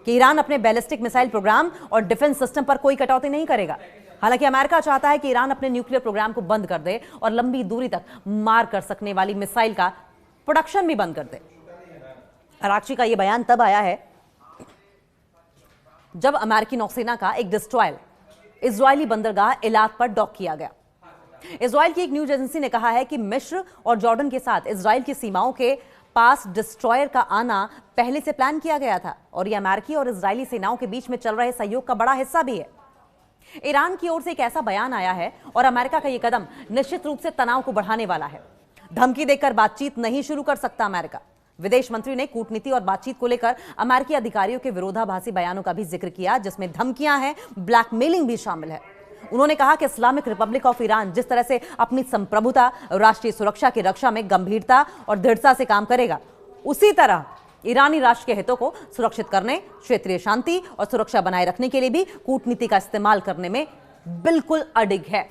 कि ईरान अपने ballistic missile programme और डिफेंस सिस्टम पर कोई कटौती नहीं करेगा। हालांकि अमेरिका चाहता है कि ईरान अपने न्यूक्लियर प्रोग्राम को बंद कर दे और लंबी दूरी तक मार कर सकने वाली मिसाइल का प्रोडक्शन भी बंद कर दे। अरागची का यह बयान तब आया है जब अमेरिकी नौसेना का एक डिस्ट्रॉयर इजरायली बंदरगाह इलात पर डॉक किया गया। इजराइल की एक न्यूज एजेंसी ने कहा है कि मिस्र और जॉर्डन के साथ इजराइल की सीमाओं के पास डिस्ट्रॉयर का आना पहले से प्लान किया गया था और यह अमेरिकी और इजरायली सेनाओं के बीच में चल रहे सहयोग का बड़ा हिस्सा भी है। ईरान की ओर से एक ऐसा बयान आया है और अमेरिका का यह कदम निश्चित रूप से तनाव को बढ़ाने वाला है। धमकी देकर बातचीत नहीं शुरू कर सकता अमेरिका। विदेश मंत्री ने कूटनीति और बातचीत को लेकर अमेरिकी अधिकारियों के विरोधाभासी बयानों का भी जिक्र किया, जिसमें धमकियां हैं, ब्लैकमेलिंग भी शामिल है। उन्होंने कहा कि इस्लामिक रिपब्लिक ऑफ ईरान जिस तरह से अपनी संप्रभुता, राष्ट्रीय सुरक्षा की रक्षा में गंभीरता और दृढ़ता से काम करेगा, उसी तरह ईरानी राष्ट्र के हितों को सुरक्षित करने, क्षेत्रीय शांति और सुरक्षा बनाए रखने के लिए भी कूटनीति का इस्तेमाल करने में बिल्कुल अडिग है।